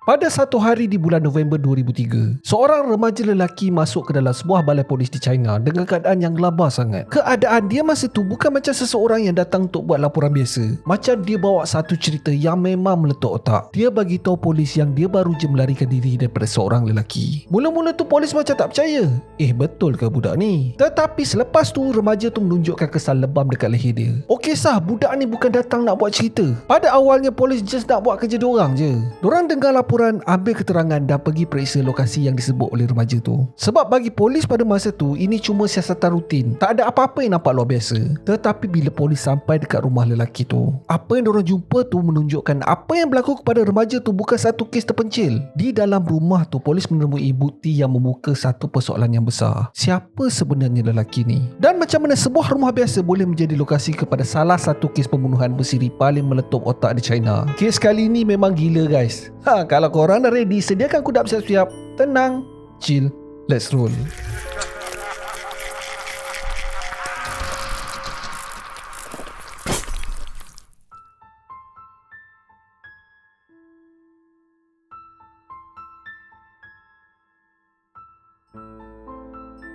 Pada satu hari di bulan November 2003, seorang remaja lelaki masuk ke dalam sebuah balai polis di China dengan keadaan yang gelabah sangat. Keadaan dia masa tu bukan macam seseorang yang datang untuk buat laporan biasa. Macam dia bawa satu cerita yang memang meletup otak. Dia bagi tahu polis yang dia baru je melarikan diri daripada seorang lelaki. Mula-mula tu polis macam tak percaya. Betul ke budak ni? Tetapi selepas tu remaja tu menunjukkan kesan lebam dekat leher dia. Okey sah, budak ni bukan datang nak buat cerita. Pada awalnya polis just nak buat kerja diorang je. Diorang dengar laporan, ambil keterangan dan pergi periksa lokasi yang disebut oleh remaja tu. Sebab bagi polis pada masa tu, ini cuma siasatan rutin. Tak ada apa-apa yang nampak luar biasa. Tetapi bila polis sampai dekat rumah lelaki tu, apa yang diorang jumpa tu menunjukkan apa yang berlaku kepada remaja tu bukan satu kes terpencil. Di dalam rumah tu, polis menemui bukti yang membuka satu persoalan yang besar. Siapa sebenarnya lelaki ni? Dan macam mana sebuah rumah biasa boleh menjadi lokasi kepada salah satu kes pembunuhan bersiri paling meletup otak di China? Kes kali ni memang gila guys. Kalau korang dah ready, sediakan kuda bersiap-siap. Tenang, chill, let's roll.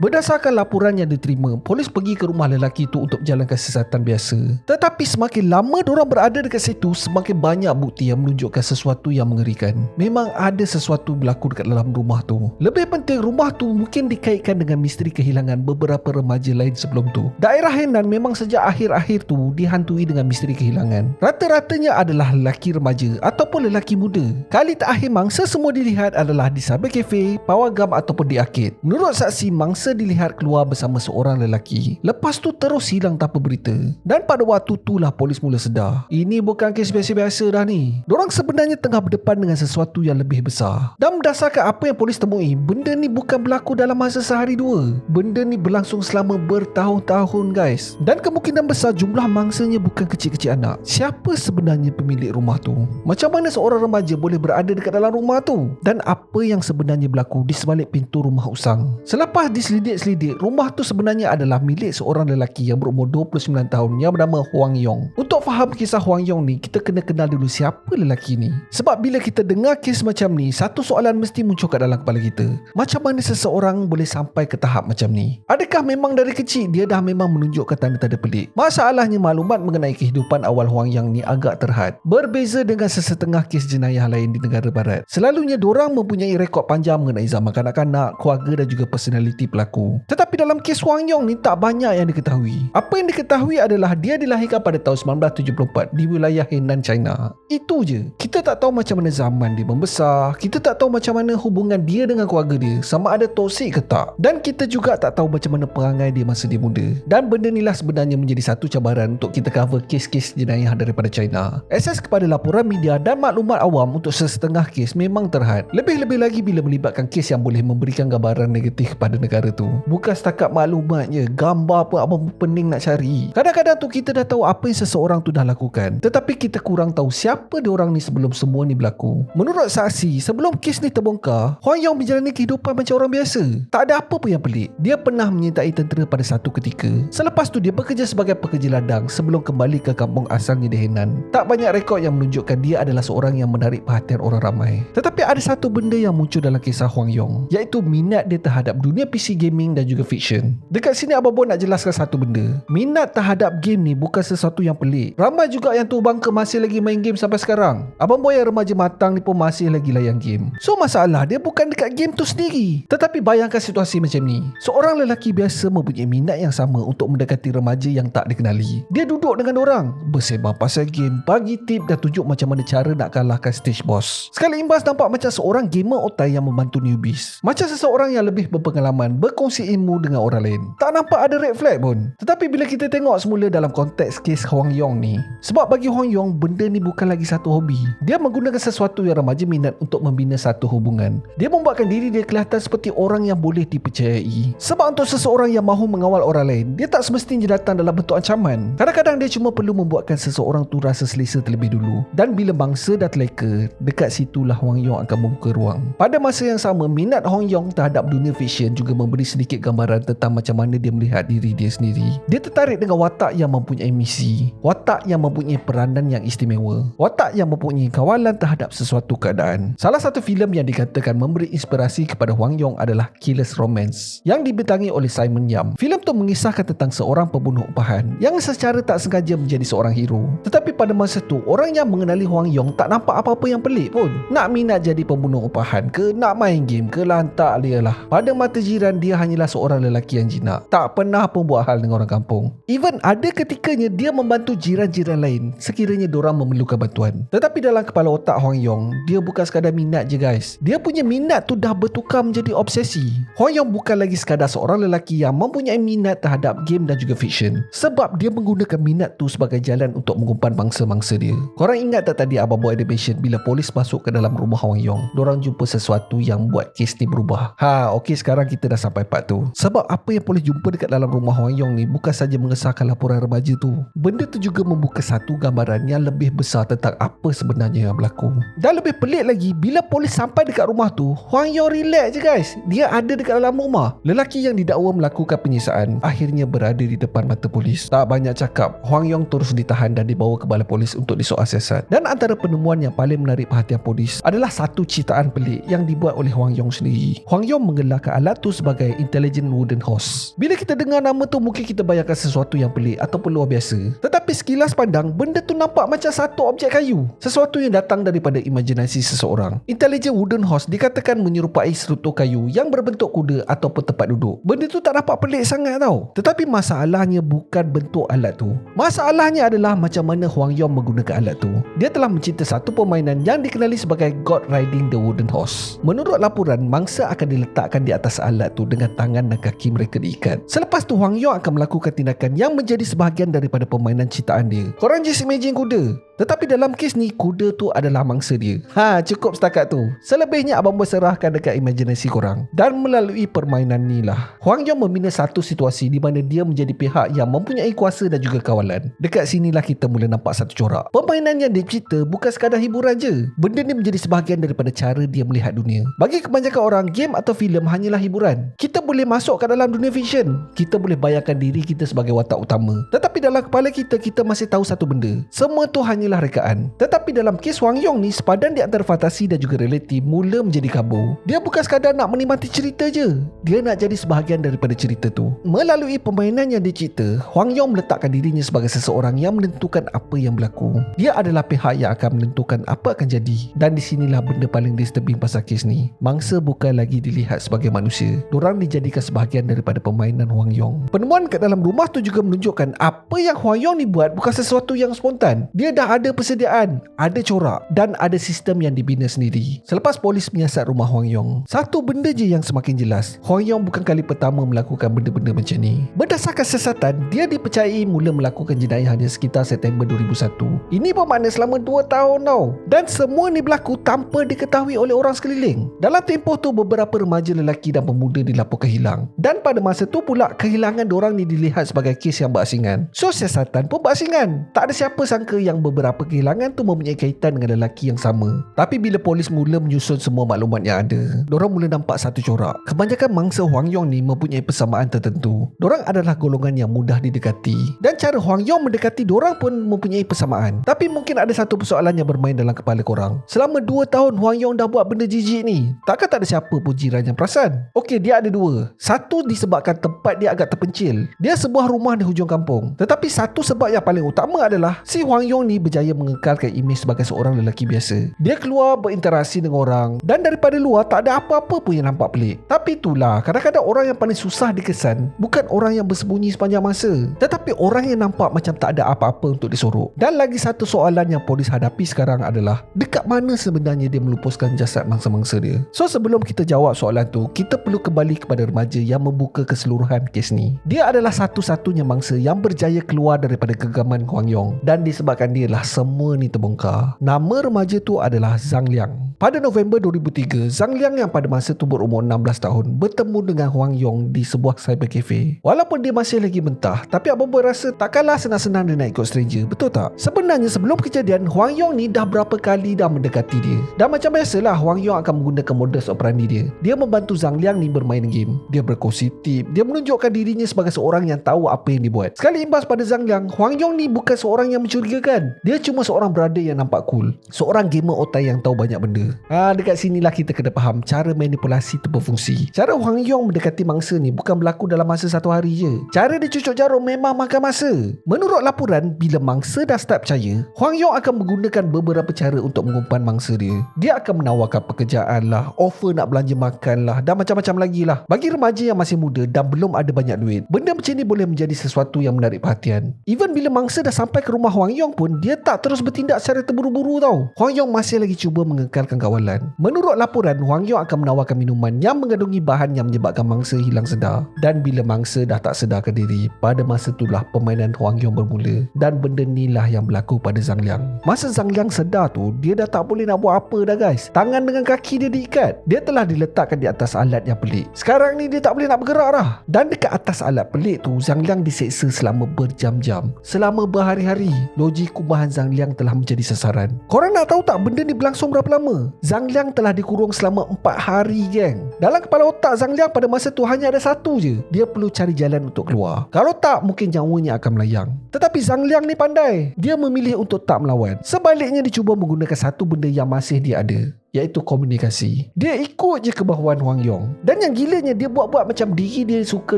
Berdasarkan laporan yang diterima, polis pergi ke rumah lelaki itu untuk jalankan siasatan biasa. Tetapi semakin lama diorang berada dekat situ, semakin banyak bukti yang menunjukkan sesuatu yang mengerikan. Memang ada sesuatu berlaku dekat dalam rumah tu. Lebih penting, rumah tu mungkin dikaitkan dengan misteri kehilangan beberapa remaja lain sebelum tu. Daerah Henan memang sejak akhir-akhir tu dihantui dengan misteri kehilangan. Rata-ratanya adalah lelaki remaja ataupun lelaki muda. Kali terakhir mangsa semua dilihat adalah di cyber cafe, pawagam ataupun di arcade. Menurut saksi, mangsa dilihat keluar bersama seorang lelaki. Lepas tu terus hilang tanpa berita. Dan pada waktu itulah polis mula sedar. Ini bukan kes biasa-biasa dah ni. Dorang sebenarnya tengah berdepan dengan sesuatu yang lebih besar. Dan berdasarkan apa yang polis temui, benda ni bukan berlaku dalam masa sehari dua. Benda ni berlangsung selama bertahun-tahun guys. Dan kemungkinan besar jumlah mangsanya bukan kecil-kecil anak. Siapa sebenarnya pemilik rumah tu? Macam mana seorang remaja boleh berada dekat dalam rumah tu? Dan apa yang sebenarnya berlaku di sebalik pintu rumah usang? Selepas diselidik, rumah tu sebenarnya adalah milik seorang lelaki yang berumur 29 tahun yang bernama Huang Yong. Untuk faham kisah Huang Yong ni, kita kena kenal dulu siapa lelaki ni. Sebab bila kita dengar kes macam ni, satu soalan mesti muncul kat dalam kepala kita. Macam mana seseorang boleh sampai ke tahap macam ni? Adakah memang dari kecil dia dah memang menunjukkan tanda-tanda pelik? Masalahnya maklumat mengenai kehidupan awal Huang Yang ni agak terhad. Berbeza dengan sesetengah kes jenayah lain di negara barat. Selalunya dorang mempunyai rekod panjang mengenai zaman kanak-kanak, keluarga dan juga personaliti pelaku. Tetapi dalam kes Huang Yong ni tak banyak yang diketahui. Apa yang diketahui adalah dia dilahirkan pada tahun 1974 di wilayah Henan, China. Itu je. Kita tak tahu macam mana zaman dia membesar. Kita tak tahu macam mana hubungan dia dengan keluarga dia, sama ada toksik ke tak. Dan kita juga tak tahu macam mana perangai dia masa dia muda. Dan benda inilah sebenarnya menjadi satu cabaran untuk kita cover kes-kes jenayah daripada China. Akses kepada laporan media dan maklumat awam untuk sesetengah kes memang terhad. Lebih-lebih lagi bila melibatkan kes yang boleh memberikan gambaran negatif kepada negara tu. Bukan setakat maklumatnya, gambar pun apa pening nak cari. Kadang-kadang tu kita dah tahu apa yang seseorang tu dah lakukan, tetapi kita kurang tahu siapa diorang ni sebelum semua ni berlaku. Menurut saksi, sebelum kes ni terbongkar, Huang Yong menjalani kehidupan macam orang biasa. Tak ada apa pun yang pelik. Dia pernah menyertai tentera pada satu ketika. Selepas tu dia bekerja sebagai pekerja ladang sebelum kembali ke kampung asalnya di Henan. Tak banyak rekod yang menunjukkan dia adalah seorang yang menarik perhatian orang ramai. Tetapi ada satu benda yang muncul dalam kisah Huang Yong, iaitu minat dia terhadap dunia PC gaming dan juga fiction. Dekat sini Abang Bon nak jelaskan satu benda. Minat terhadap game ni bukan sesuatu yang pelik. Ramai juga yang tu bangka masih lagi main game sampai sekarang. Abang Bon yang remaja matang ni pun masih lagi layan game. So masalah dia bukan dekat game tu sendiri. Tetapi bayangkan situasi macam ni. Seorang lelaki biasa mempunyai minat yang sama untuk mendekati remaja yang tak dikenali. Dia duduk dengan orang, bersembang pasal game, bagi tip dan tunjuk macam mana cara nak kalahkan stage boss. Sekali imbas nampak macam seorang gamer otai yang membantu newbies. Macam seseorang yang lebih berpengalaman berkongsi ilmu dengan orang lain. Tak nampak ada red flag pun. Tetapi bila kita tengok semula dalam konteks kes Huang Yong ni, sebab bagi Huang Yong benda ni bukan lagi satu hobi. Dia menggunakan sesuatu yang remaja minat untuk membina satu hubungan. Dia membuatkan diri dia kelihatan seperti orang yang boleh dipercayai. Sebab untuk seseorang yang mahu mengawal orang lain, dia tak semestinya datang dalam bentuk ancaman. Kadang-kadang dia cuma perlu membuatkan seseorang tu rasa selesa terlebih dulu. Dan bila bangsa dah terleka, dekat situlah Huang Yong akan membuka ruang. Pada masa yang sama, minat Huang Yong terhadap dunia fiction juga memberi memberi sedikit gambaran tentang macam mana dia melihat diri dia sendiri. Dia tertarik dengan watak yang mempunyai misi, watak yang mempunyai peranan yang istimewa, watak yang mempunyai kawalan terhadap sesuatu keadaan. Salah satu filem yang dikatakan memberi inspirasi kepada Hwang Yong adalah Killer's Romance yang dibintangi oleh Simon Yam. Filem tu mengisahkan tentang seorang pembunuh upahan yang secara tak sengaja menjadi seorang hero. Tetapi pada masa tu, orang yang mengenali Hwang Yong tak nampak apa-apa yang pelik pun. Nak minat jadi pembunuh upahan ke, nak main game ke, lantak dia lah. Pada mata jiran, dia hanyalah seorang lelaki yang jinak, tak pernah pun buat hal dengan orang kampung. Even ada ketikanya dia membantu jiran-jiran lain sekiranya diorang memerlukan bantuan. Tetapi dalam kepala otak Hwang Yong, dia bukan sekadar minat je guys. Dia punya minat tu dah bertukar menjadi obsesi. Hwang Yong bukan lagi sekadar seorang lelaki yang mempunyai minat terhadap game dan juga fiction, sebab dia menggunakan minat tu sebagai jalan untuk mengumpan mangsa-mangsa dia. Korang ingat tak tadi abang buat animation bila polis masuk ke dalam rumah Hwang Yong, diorang jumpa sesuatu yang buat kes ni berubah. Okey, sekarang kita dah sampai part tu. Sebab apa yang polis jumpa dekat dalam rumah Hwang Yong ni bukan saja mengesahkan laporan remaja tu, benda tu juga membuka satu gambaran yang lebih besar tentang apa sebenarnya yang berlaku. Dan lebih pelik lagi, bila polis sampai dekat rumah tu, Hwang Yong relax je guys. Dia ada dekat dalam rumah. Lelaki yang didakwa melakukan penyiksaan akhirnya berada di depan mata polis. Tak banyak cakap, Hwang Yong terus ditahan dan dibawa ke balai polis untuk disoal siasat. Dan antara penemuan yang paling menarik perhatian polis adalah satu ciptaan pelik yang dibuat oleh Hwang Yong sendiri. Hwang Yong menggelarkan alat tu sebagai Intelligent Wooden Horse. Bila kita dengar nama tu, mungkin kita bayangkan sesuatu yang pelik ataupun luar biasa. Tetapi sekilas pandang, benda tu nampak macam satu objek kayu, sesuatu yang datang daripada imajinasi seseorang. Intelligent Wooden Horse dikatakan menyerupai struktur kayu yang berbentuk kuda ataupun tempat duduk. Benda tu tak nampak pelik sangat tau. Tetapi masalahnya bukan bentuk alat tu. Masalahnya adalah macam mana Hwang Yong menggunakan alat tu. Dia telah mencipta satu permainan yang dikenali sebagai God Riding the Wooden Horse. Menurut laporan, mangsa akan diletakkan di atas alat tu dengan tangan dan kaki mereka diikat. Selepas tu Hwang Yong akan melakukan tindakan yang menjadi sebahagian daripada permainan ciptaan dia. Korang just imagine kuda. Tetapi dalam kes ni, kuda tu adalah mangsa dia. Cukup setakat tu. Selebihnya abang berserahkan dekat imajinasi korang. Dan melalui permainan ni lah, Hwang Yong membina satu situasi di mana dia menjadi pihak yang mempunyai kuasa dan juga kawalan. Dekat sinilah kita mula nampak satu corak. Permainan yang dia cipta bukan sekadar hiburan je. Benda ni menjadi sebahagian daripada cara dia melihat dunia. Bagi kebanyakan orang, game atau filem hanyalah hiburan. Kita boleh masuk ke dalam dunia fiction. Kita boleh bayangkan diri kita sebagai watak utama. Tetapi dalam kepala kita, kita masih tahu satu benda. Semua tu hanyalah rekaan. Tetapi dalam kes Hwang Yong ni, sepadan di antara fantasi dan juga realiti mula menjadi kabur. Dia bukan sekadar nak menikmati cerita je. Dia nak jadi sebahagian daripada cerita tu. Melalui permainan yang dia cipta, Hwang Yong meletakkan dirinya sebagai seseorang yang menentukan apa yang berlaku. Dia adalah pihak yang akan menentukan apa akan jadi. Dan di sinilah benda paling disturbing pasal kes ni. Mangsa bukan lagi dilihat sebagai manusia. Dorang dijadikan sebahagian daripada permainan Hwang Yong. Penemuan kat dalam rumah tu juga menunjukkan apa yang Hwang Yong ni buat bukan sesuatu yang spontan. Dia dah ada persediaan, ada corak dan ada sistem yang dibina sendiri. Selepas polis menyiasat rumah Hwang Yong, satu benda je yang semakin jelas. Hwang Yong bukan kali pertama melakukan benda-benda macam ni. Berdasarkan siasatan, dia dipercayai mula melakukan jenayahnya sekitar September 2001. Ini bermakna selama 2 tahun tau. Dan semua ni berlaku tanpa diketahui oleh orang sekeliling. Dalam tempoh tu, beberapa remaja lelaki dan pemuda dilaporkan hilang. Dan pada masa tu pula, kehilangan diorang ni dilihat sebagai kes yang berasingan. So siasatan pun berasingan. Tak ada siapa sangka yang beberapa kehilangan tu mempunyai kaitan dengan lelaki yang sama. Tapi bila polis mula menyusun semua maklumat yang ada, diorang mula nampak satu corak. Kebanyakan mangsa Hwang Yong ni mempunyai persamaan tertentu. Diorang adalah golongan yang mudah didekati. Dan cara Hwang Yong mendekati diorang pun mempunyai persamaan. Tapi mungkin ada satu persoalan yang bermain dalam kepala korang. Selama 2 tahun Hwang Yong dah buat benda jijik ni, takkan tak ada siapa pun jiran yang perasan? Okey, dia ada 2. Satu disebabkan tempat dia agak terpencil. Dia sebuah rumah di hujung kampung. Tetapi satu sebab yang paling utama adalah si Hwang Yong ni berjaya mengekalkan imej sebagai seorang lelaki biasa. Dia keluar berinteraksi dengan orang dan daripada luar tak ada apa-apa pun yang nampak pelik. Tapi itulah, kadang-kadang orang yang paling susah dikesan bukan orang yang bersembunyi sepanjang masa, tetapi orang yang nampak macam tak ada apa-apa untuk disorok. Dan lagi satu soalan yang polis hadapi sekarang adalah, dekat mana sebenarnya dia melupuskan jasad mangsa-mangsa dia? So sebelum kita jawab soalan tu, kita perlu kembali kepada remaja yang membuka keseluruhan kes ni. Dia adalah satu-satunya mangsa yang berjaya keluar daripada genggaman Hwang Yong, dan disebabkan dia lah semua ni terbongkar. Nama remaja tu adalah Zhang Liang. Pada November 2003, Zhang Liang yang pada masa tu berumur 16 tahun bertemu dengan Huang Yong di sebuah cyber cafe. Walaupun dia masih lagi mentah, tapi Abang Boy rasa takkanlah senang-senang dia nak ikut stranger, betul tak? Sebenarnya sebelum kejadian, Huang Yong ni dah berapa kali dah mendekati dia. Dan macam biasalah, Huang Yong akan menggunakan modus operandi dia. Dia membantu Zhang Liang ni bermain game. Dia berkongsi tip. Dia menunjukkan dirinya sebagai seorang yang tahu apa yang dibuat. Sekali imbas pada Zhang Liang, Huang Yong ni bukan seorang yang mencurigakan. Dia cuma seorang brother yang nampak cool. Seorang gamer otai yang tahu banyak benda. Dekat sinilah kita kena faham cara manipulasi tu berfungsi. Cara Huang Yong mendekati mangsa ni bukan berlaku dalam masa satu hari je. Cara dia cucuk jarum memang makan masa. Menurut laporan, bila mangsa dah start percaya, Huang Yong akan menggunakan beberapa cara untuk mengumpan mangsa dia. Dia akan menawarkan pekerjaan lah, offer nak belanja makan lah, dan macam-macam lagi lah. Bagi remaja yang masih muda dan belum ada banyak duit, benda macam ni boleh menjadi sesuatu yang menarik perhatian. Even bila mangsa dah sampai ke rumah Huang Yong pun, dia tak terus bertindak secara terburu-buru tau. Huang Yong masih lagi cuba mengekalkan kawalan. Menurut laporan, Huang Yong akan menawarkan minuman yang mengandungi bahan yang menyebabkan mangsa hilang sedar. Dan bila mangsa dah tak sedarkan diri, pada masa itulah permainan Huang Yong bermula. Dan benda inilah yang berlaku pada Zhang Liang. Masa Zhang Liang sedar tu, dia dah tak boleh nak buat apa dah guys. Tangan dengan kaki dia diikat. Dia telah diletakkan di atas alat yang pelik. Sekarang ni dia tak boleh nak bergerak dah. Dan dekat atas alat pelik tu, Zhang Liang diseksa selama berjam-jam. Selama berhari-hari, loji kubahan Zhang Liang telah menjadi sasaran. Korang nak tahu tak benda ni berlangsung berapa lama? Zhang Liang telah dikurung selama 4 hari geng. Dalam kepala otak Zhang Liang pada masa tu hanya ada satu je. Dia perlu cari jalan untuk keluar. Kalau tak, mungkin nyawanya akan melayang. Tetapi Zhang Liang ni pandai. Dia memilih untuk tak melawan. Sebaliknya dia cuba menggunakan satu benda yang masih dia ada, iaitu komunikasi. Dia ikut je kemahuan Huang Yong. Dan yang gilanya, dia buat-buat macam diri dia suka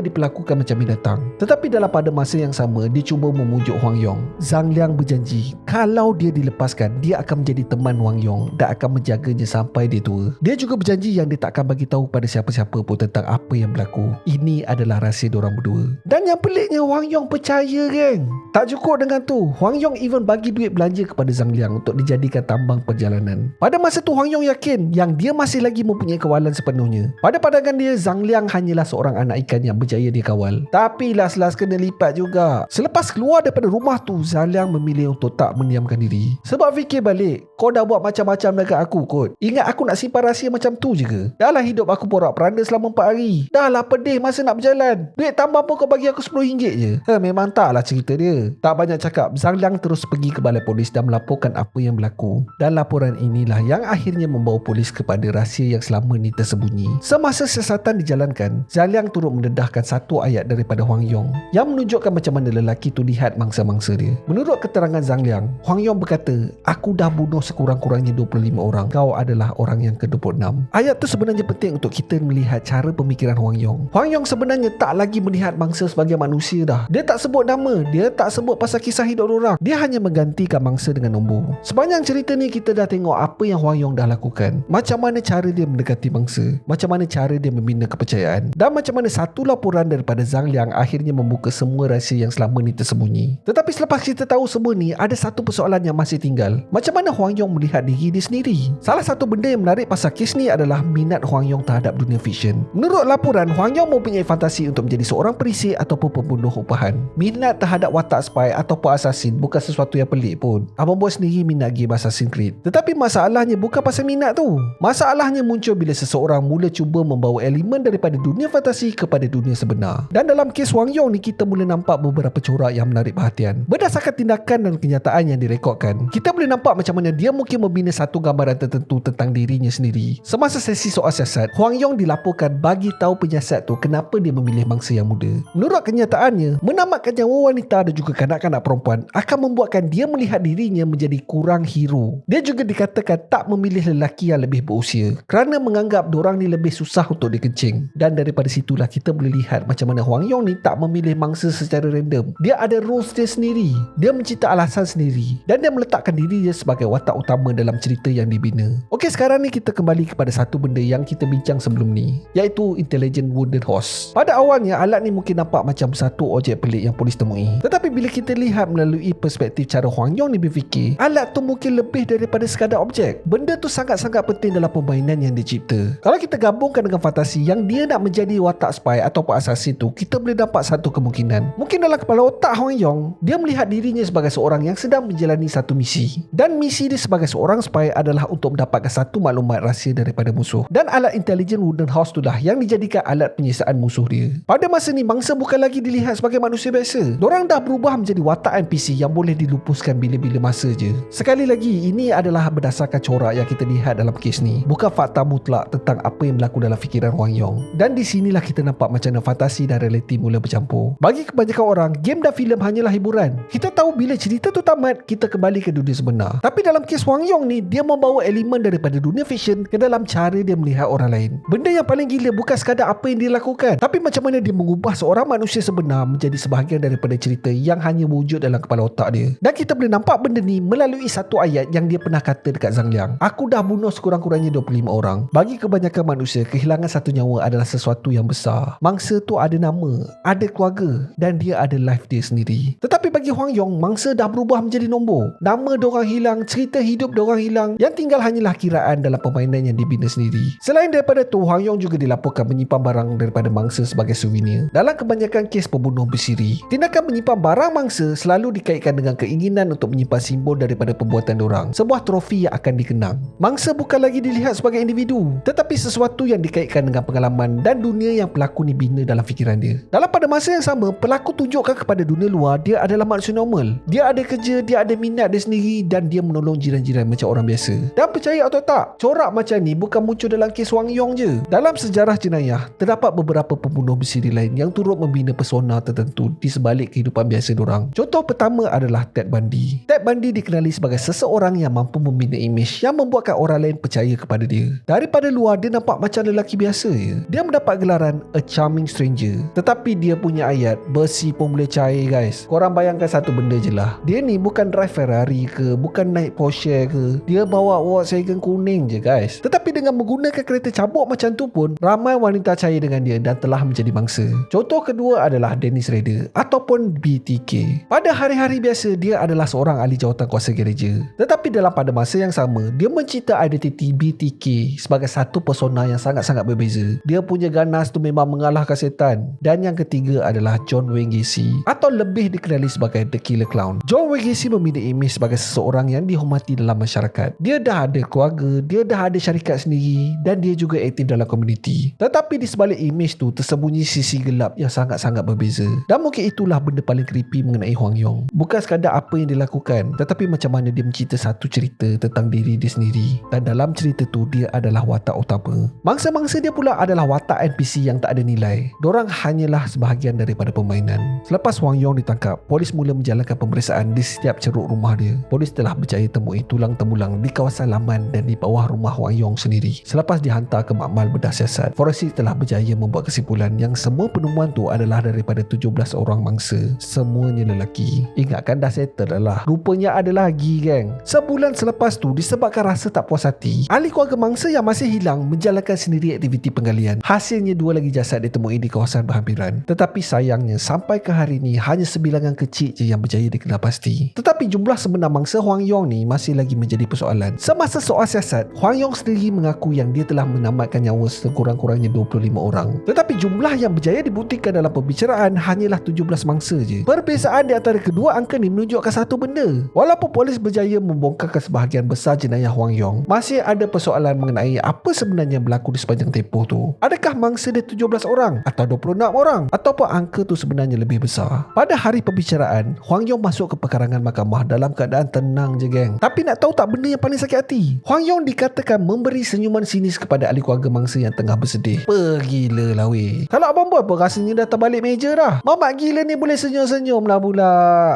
diperlakukan macam binatang. Tetapi dalam pada masa yang sama, dia cuba memujuk Huang Yong. Zhang Liang berjanji, kalau dia dilepaskan, dia akan menjadi teman Huang Yong dan akan menjaganya sampai dia tua. Dia juga berjanji yang dia tak akan bagi tahu pada siapa-siapa pun tentang apa yang berlaku. Ini adalah rahsia diorang berdua. Dan yang peliknya, Huang Yong percaya geng. Tak cukup dengan tu, Huang Yong even bagi duit belanja kepada Zhang Liang untuk dijadikan tambang perjalanan. Pada masa tu, Huang Yong yakin yang dia masih lagi mempunyai kawalan sepenuhnya. Pada pandangan dia, Zhang Liang hanyalah seorang anak ikan yang berjaya dikawal. Tapi las-las kena lipat juga. Selepas keluar daripada rumah tu, Zhang Liang memilih untuk tak mendiamkan diri. Sebab fikir balik, kau dah buat macam-macam dekat aku kot. Ingat aku nak simpan rahsia macam tu je ke? Dah lah hidup aku porak-peranda selama 4 hari. Dah lah pedih masa nak berjalan. Duit tambah pun kau bagi aku RM10 je. Memang tak lah cerita dia. Tak banyak cakap, Zhang Liang terus pergi ke balai polis dan melaporkan apa yang berlaku. Dan laporan inilah yang akhirnya membawa polis kepada rahsia yang selama ni tersembunyi. Semasa siasatan dijalankan, Zhang Liang turut mendedahkan satu ayat daripada Huang Yong yang menunjukkan macam mana lelaki tu lihat mangsa-mangsa dia. Menurut keterangan Zhang Liang, Huang Yong berkata, aku dah bunuh sekurang-kurangnya 25 orang. Kau adalah orang yang ke-26. Ayat tu sebenarnya penting untuk kita melihat cara pemikiran Huang Yong. Huang Yong sebenarnya tak lagi melihat mangsa sebagai manusia dah. Dia tak sebut nama, dia tak sebut pasal kisah hidup orang. Dia hanya menggantikan mangsa dengan nombor. Sepanjang cerita ni kita dah tengok apa yang Huang Yong dah lakukan. Macam mana cara dia mendekati mangsa, macam mana cara dia membina kepercayaan, dan macam mana satu laporan daripada Zhang Liang akhirnya membuka semua rahsia yang selama ni tersembunyi. Tetapi selepas kita tahu semua ni, ada satu persoalan yang masih tinggal. Macam mana Huang Yong melihat diri dia sendiri? Salah satu benda yang menarik pasal kes ni adalah minat Huang Yong terhadap dunia fiksyen. Menurut laporan, Huang Yong mempunyai fantasi untuk menjadi seorang perisik ataupun pembunuh upahan. Minat terhadap watak spy ataupun assassin bukan sesuatu yang pelik pun. Abang Boy sendiri minat game Assassin's Creed. Tetapi masalahnya bukan pasal minat tu. Masalahnya muncul bila seseorang mula cuba membawa elemen daripada dunia fantasi kepada dunia sebenar. Dan dalam kes Huang Yong ni, kita mula nampak beberapa corak yang menarik perhatian. Berdasarkan tindakan dan kenyataan yang direkodkan, kita boleh nampak macam mana dia mungkin membina satu gambaran tertentu tentang dirinya sendiri. Semasa sesi soal siasat, Huang Yong dilaporkan bagi tahu penyiasat tu kenapa dia memilih mangsa yang muda. Menurut kenyataannya, menamatkan nyawa wanita dan juga kanak-kanak perempuan akan membuatkan dia melihat dirinya menjadi kurang hero. Dia juga dikatakan tak memilih lelaki yang lebih berusia kerana menganggap diorang ni lebih susah untuk dikencing. Dan daripada situlah kita boleh lihat macam mana Huang Yong ni tak memilih mangsa secara random. Dia ada rules dia sendiri. Dia mencipta alasan sendiri dan dia meletakkan diri dia sebagai watak utama dalam cerita yang dibina. Okey, sekarang ni kita kembali kepada satu benda yang kita bincang sebelum ni, iaitu Intelligent Wooden Horse. Pada awalnya, alat ni mungkin nampak macam satu objek pelik yang polis temui. Tetapi bila kita lihat melalui perspektif cara Huang Yong ni berfikir, alat tu mungkin lebih daripada sekadar objek. Benda tu sangat sangat-sangat penting dalam permainan yang dicipta. Kalau kita gabungkan dengan fantasi yang dia nak menjadi watak spy ataupun assassin tu, kita boleh dapat satu kemungkinan. Mungkin dalam kepala otak Hwang Yong, dia melihat dirinya sebagai seorang yang sedang menjalani satu misi. Dan misi dia sebagai seorang spy adalah untuk mendapatkan satu maklumat rahsia daripada musuh. Dan alat intelijen Wooden House tu lah yang dijadikan alat penyiasatan musuh dia. Pada masa ni, mangsa bukan lagi dilihat sebagai manusia biasa. Dorang dah berubah menjadi watak NPC yang boleh dilupuskan bila-bila masa je. Sekali lagi, ini adalah berdasarkan corak yang kita lihat dalam kes ni, bukan fakta mutlak tentang apa yang berlaku dalam fikiran Hwang Yong. Dan di sinilah kita nampak macam mana fantasi dan realiti mula bercampur. Bagi kebanyakan orang, game dan filem hanyalah hiburan. Kita tahu bila cerita tu tamat, kita kembali ke dunia sebenar. Tapi dalam kes Hwang Yong ni, dia membawa elemen daripada dunia fiction ke dalam cara dia melihat orang lain. Benda yang paling gila bukan sekadar apa yang dia lakukan, tapi macam mana dia mengubah seorang manusia sebenar menjadi sebahagian daripada cerita yang hanya wujud dalam kepala otak dia. Dan kita boleh nampak benda ni melalui satu ayat yang dia pernah kata dekat Zhang Liang. Aku dah bunuh sekurang-kurangnya 25 orang. Bagi kebanyakan manusia, kehilangan satu nyawa adalah sesuatu yang besar. Mangsa tu ada nama, ada keluarga, dan dia ada life dia sendiri. Tetapi bagi Hwang Yong, mangsa dah berubah menjadi nombor. Nama diorang hilang, cerita hidup diorang hilang. Yang tinggal hanyalah kiraan dalam permainan yang dibina sendiri. Selain daripada tu, Hwang Yong juga dilaporkan menyimpan barang daripada mangsa sebagai souvenir. Dalam kebanyakan kes pembunuh bersiri, tindakan menyimpan barang mangsa selalu dikaitkan dengan keinginan untuk menyimpan simbol daripada perbuatan diorang. Sebuah trofi yang akan dikenang. Mangsa bukan lagi dilihat sebagai individu, tetapi sesuatu yang dikaitkan dengan pengalaman dan dunia yang pelakon ni bina dalam fikiran dia. Dalam pada masa yang sama, pelakon tunjukkan kepada dunia luar dia adalah manusia normal. Dia ada kerja, dia ada minat dia sendiri, dan dia menolong jiran-jiran macam orang biasa. Dan percaya atau tak, corak macam ni bukan muncul dalam kes Hwang Yong je. Dalam sejarah jenayah, terdapat beberapa pembunuh bersiri lain yang turut membina persona tertentu di sebalik kehidupan biasa diorang. Contoh pertama adalah Ted Bundy. Ted Bundy dikenali sebagai seseorang yang mampu membina imej yang membuatkan orang lain percaya kepada dia. Daripada luar, dia nampak macam lelaki biasa je. Dia mendapat gelaran A Charming Stranger. Tetapi dia punya ayat, besi pun boleh cair guys. Korang bayangkan satu benda je lah. Dia ni bukan drive Ferrari ke, bukan naik Porsche ke. Dia bawa Volkswagen kuning je guys. Tetapi dengan menggunakan kereta cabuk macam tu pun, ramai wanita percaya dengan dia dan telah menjadi mangsa. Contoh kedua adalah Dennis Rader ataupun BTK. Pada hari-hari biasa, dia adalah seorang ahli jawatan kuasa gereja. Tetapi dalam pada masa yang sama, dia mencipta identiti BTK sebagai satu persona yang sangat-sangat berbeza. Dia punya ganas tu memang mengalahkan setan. Dan yang ketiga adalah John Wayne Gacy, atau lebih dikenali sebagai The Killer Clown. John Wayne Gacy membina imej sebagai seseorang yang dihormati dalam masyarakat. Dia dah ada keluarga, dia dah ada syarikat sendiri, dan dia juga aktif dalam komuniti. Tetapi di sebalik imej tu tersembunyi sisi gelap yang sangat-sangat berbeza. Dan mungkin itulah benda paling creepy mengenai Hwang Yong. Bukan sekadar apa yang dia lakukan, tetapi macam mana dia mencipta satu cerita tentang diri dia sendiri. Dan dalam cerita tu, dia adalah watak utama. Mangsa-mangsa dia pula adalah watak NPC yang tak ada nilai. Dorang hanyalah sebahagian daripada permainan. Selepas Hwang Yong ditangkap, polis mula menjalankan pemeriksaan di setiap ceruk rumah dia. Polis telah berjaya temui tulang temulang di kawasan laman dan di bawah rumah Hwang Yong sendiri. Selepas dihantar ke makmal bedah siasat, forensik telah berjaya membuat kesimpulan yang semua penemuan tu adalah daripada 17 orang mangsa. Semuanya lelaki. Ingatkan dah settle lah. Rupanya ada lagi geng. Sebulan selepas tu, disebabkan rasa tak puas hati, ahli keluarga mangsa yang masih hilang menjalankan sendiri aktiviti penggalian. Hasilnya 2 lagi jasad ditemui di kawasan berhampiran. Tetapi sayangnya sampai ke hari ni hanya sebilangan kecil je yang berjaya dikenal pasti. Tetapi jumlah sebenar mangsa Hwang Yong ni masih lagi menjadi persoalan. Semasa soal siasat, Hwang Yong sendiri mengaku yang dia telah menamatkan nyawa sekurang-kurangnya 25 orang. Tetapi jumlah yang berjaya dibuktikan dalam pembicaraan hanyalah 17 mangsa je. Perbezaan di antara kedua angka ni menunjukkan satu benda. Walaupun polis berjaya membongkarkan sebahagian besar jenayah Hwang Yong, masih ada persoalan mengenai apa sebenarnya berlaku di sepanjang tempoh tu. Adakah mangsa dia 17 orang atau 26 orang, ataupun angka tu sebenarnya lebih besar? Pada hari pembicaraan, Hwang Yong masuk ke pekarangan mahkamah dalam keadaan tenang je geng. Tapi nak tahu tak benda yang paling sakit hati? Hwang Yong dikatakan memberi senyuman sinis kepada ahli keluarga mangsa yang tengah bersedih. Pergilah lah weh. Kalau abang buat apa, rasanya dah terbalik meja dah. Mamat gila ni boleh senyum-senyum lah pula.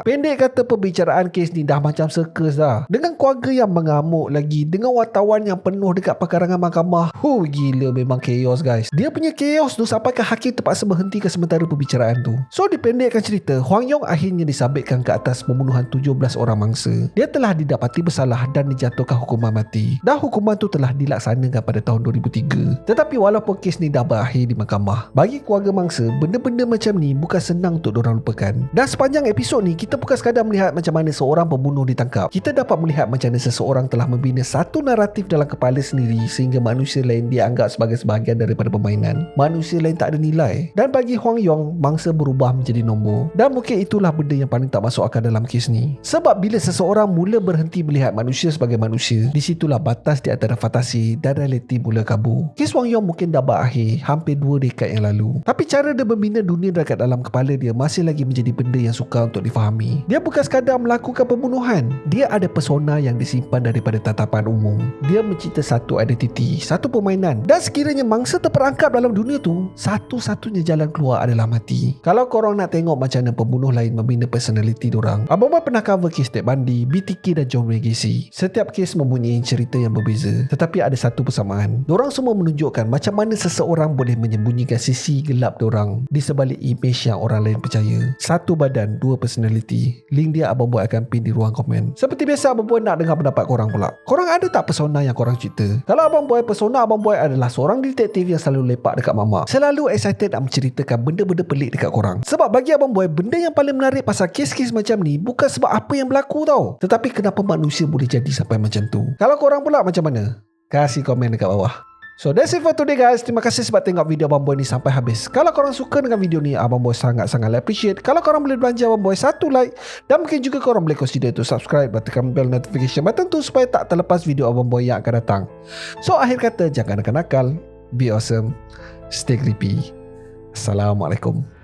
Pendek kata, pembicaraan kes ni dah macam sirkus dah. Dengan keluarga yang mengamuk lagi, dengan wartawan yang penuh dekat pekarangan mahkamah. Gila memang chaos guys. Dia punya chaos tu sampai ke hakim terpaksa berhentikan sementara pembicaraan tu. So dipendekkan cerita, Hwang Yong akhirnya disabitkan ke atas pembunuhan 17 orang mangsa. Dia telah didapati bersalah dan dijatuhkan hukuman mati. Dan hukuman tu telah dilaksanakan pada tahun 2003. Tetapi walaupun kes ni dah berakhir di mahkamah, bagi keluarga mangsa, benda-benda macam ni bukan senang untuk diorang lupakan. Dan sepanjang episod ni, kita bukan sekadar melihat macam mana seorang pembunuh ditangkap. Kita dapat melihat macam mana seseorang telah membina satu satu naratif dalam kepala sendiri sehingga manusia lain dianggap sebagai sebahagian daripada permainan. Manusia lain tak ada nilai. Dan bagi Hwang Yong, mangsa berubah menjadi nombor. Dan mungkin itulah benda yang paling tak masuk akal dalam kes ni. Sebab bila seseorang mula berhenti melihat manusia sebagai manusia, di situlah batas di antara fantasi dan realiti mula kabur. Kes Hwang Yong mungkin dah berakhir hampir 2 dekad yang lalu. Tapi cara dia membina dunia dekat dalam kepala dia masih lagi menjadi benda yang sukar untuk difahami. Dia bukan sekadar melakukan pembunuhan. Dia ada persona yang disimpan daripada tatapan umum. Dia mencipta satu identiti, satu permainan. Dan sekiranya mangsa terperangkap dalam dunia tu, satu-satunya jalan keluar adalah mati. Kalau korang nak tengok macam mana pembunuh lain membina personality diorang, Abang Boy pernah cover kes Ted Bundy, BTK dan John Wayne Gacy. Setiap kes mempunyai cerita yang berbeza, tetapi ada satu persamaan. Diorang semua menunjukkan macam mana seseorang boleh menyembunyikan sisi gelap diorang di sebalik imej yang orang lain percaya. Satu badan, dua personality. Link dia Abang Boy akan pin di ruang komen. Seperti biasa, Abang Boy nak dengar pendapat korang pula. Korang ada tak persona yang korang cerita? Kalau Abang Boy, persona Abang Boy adalah seorang detektif yang selalu lepak dekat mamak. Selalu excited nak menceritakan benda-benda pelik dekat korang. Sebab bagi Abang Boy, benda yang paling menarik pasal kes-kes macam ni bukan sebab apa yang berlaku tau, tetapi kenapa manusia boleh jadi sampai macam tu. Kalau korang pula macam mana? Kasih komen dekat bawah. So that's it for today guys. Terima kasih sebab tengok video Abang Boy ni sampai habis. Kalau korang suka dengan video ni, Abang Boy sangat-sangat appreciate kalau korang boleh belanja Abang Boy satu like, dan mungkin juga korang boleh consider to subscribe dan tekan bell notification button tu supaya tak terlepas video Abang Boy yang akan datang. So akhir kata, jangan nakal-nakal, be awesome, stay creepy. Assalamualaikum.